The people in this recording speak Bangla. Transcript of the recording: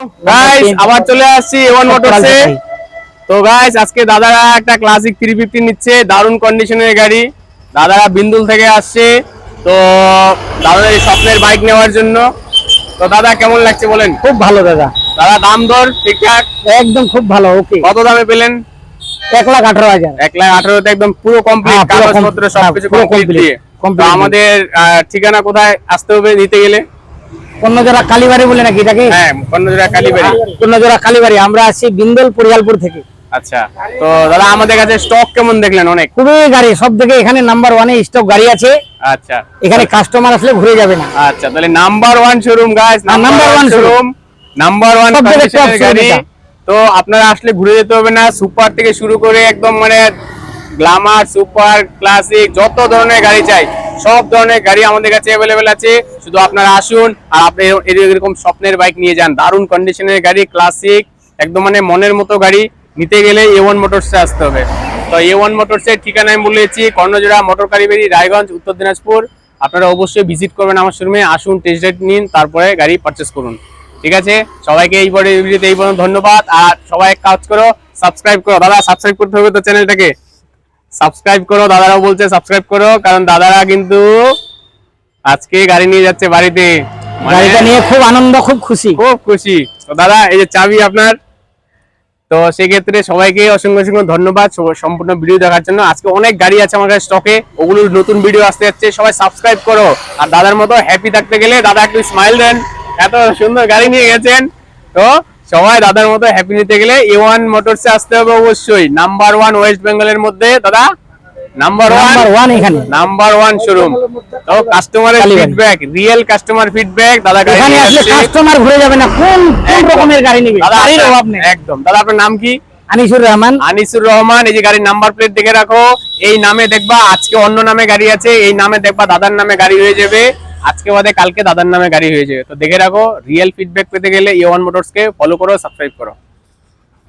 গাইস আবার চলে আসছি A1 মোটরসে। তো গাইস আজকে দাদারা একটা ক্লাসিক 350 নিচ্ছে, দারুণ কন্ডিশনের গাড়ি। দাদারা বিন্দুল থেকে আসছে, তো দাদার এই স্বপ্নের বাইক নেওয়ার জন্য। তো দাদা কেমন লাগছে বলেন? খুব ভালো দাদা। দাদা দাম দর ঠিকঠাক? একদম খুব ভালো। ওকে, কত দামে পেলেন? 1,18,000। 1,18,000 একদম পুরো কমপ্লিট, কাগজপত্র সবকিছু কমপ্লিট দিয়ে। তো আমাদের ঠিকানা কোথায় আসতে হবে নিতে গেলে? কন্যজোড়া কালীবাড়ি বলে নাকি এটাকে? হ্যাঁ, কন্যজোড়া কালীবাড়ি। কন্যজোড়া কালীবাড়ি। আমরা আসছি বিন্দল পরিয়ালপুর থেকে। আচ্ছা, তো দাদা আমাদের কাছে স্টক কেমন দেখলেন? অনেক খুবই গাড়ি, সব থেকে এখানে নাম্বার 1 এ স্টক গাড়ি আছে। আচ্ছা, এখানে কাস্টমার আসলে ঘুরে যাবে না। আচ্ছা, তাহলে number 1 showroom guys, number 1 showroom, number 1 কন্ডিশনের গাড়ি। তো আপনারা আসলে ঘুরে যেতে হবে না। সুপার থেকে শুরু করে একদম মানে গ্ল্যামার, সুপার, ক্লাসিক, যত ধরনের গাড়ি চাই সব ধরনের গাড়ি আমাদের কাছে अवेलेबल আছে। শুধু আপনারা আসুন আর আপনি এরকম স্বপ্নের বাইক নিয়ে যান। দারুণ কন্ডিশনের গাড়ি, ক্লাসিক, একদম মানে মনের মতো গাড়ি নিতে গেলে A1 মোটরসে আসতে হবে। তো A1 মোটরসের ঠিকানা আমি বলেছি, কর্ণজোড়া, মোটর কালীবাড়ি, রায়গঞ্জ, উত্তর দিনাজপুর। আপনারা অবশ্যই ভিজিট করবেন আমার শোরুমে। আসুন, টেস্ট রাইড নিন, তারপরে গাড়ি পারচেস করুন। ঠিক আছে, সবাইকে এই ভিডিওতে এই পর্যন্ত ধন্যবাদ। আর সবাই কাজ করো, সাবস্ক্রাইব করো। দাদা সাবস্ক্রাইব করতে হবে তো চ্যানেলটাকে, সাবস্ক্রাইব করো। দাদারাও বলছে সাবস্ক্রাইব করো, কারণ দাদারা কিন্তু আজকে গাড়ি নিয়ে যাচ্ছে বাড়িতে। গাড়িটা নিয়ে খুব আনন্দ, খুব খুশি, খুব খুশি। তো দাদা এই যে চাবি আপনার। তো সেক্ষেত্রে সবাইকে অসংখ্য অসংখ্য ধন্যবাদ সম্পূর্ণ ভিডিও দেখার জন্য। আজকে অনেক গাড়ি আছে আমার কাছে স্টকে, ওগুলোর নতুন ভিডিও আসতে যাচ্ছে। সবাই সাবস্ক্রাইব করো। আর দাদার মতো হ্যাপি থাকতে গেলে দাদা একটু স্মাইল দেন, এত সুন্দর গাড়ি নিয়ে গেছেন। তো সবাই দাদার মতো হ্যাপি নিতে গেলে A1 মোটরসে আসতে হবে অবশ্যই। নাম্বার 1 ওয়েস্ট বেঙ্গলের মধ্যে দাদা, নাম্বার 1 এখানে, নাম্বার 1 শোরুম। তো কাস্টমারের ফিডব্যাক, রিয়েল কাস্টমার ফিডব্যাক। দাদা এখানে আসলে কাস্টমার ঘুরে যাবে না কোন কোন রকমের গাড়ি নেবে, গাড়ির অভাব নেই একদম। দাদা আপনার নাম কি? আনিসুর রহমান। আনিসুর রহমান। এই যে গাড়ির নাম্বার প্লেট দেখে রাখো, এই নামে দেখবা আজকে অন্য নামে গাড়ি আছে, এই নামে দেখবা দাদার নামে গাড়ি হয়ে যাবে। আজকে বাদে কালকে দাদার নামে গাড়ি হয়ে যাবে। তো দেখে রাখো। রিয়েল ফিডব্যাক পেতে গেলে A1 মোটরসকে ফলো করো, সাবস্ক্রাইব করো।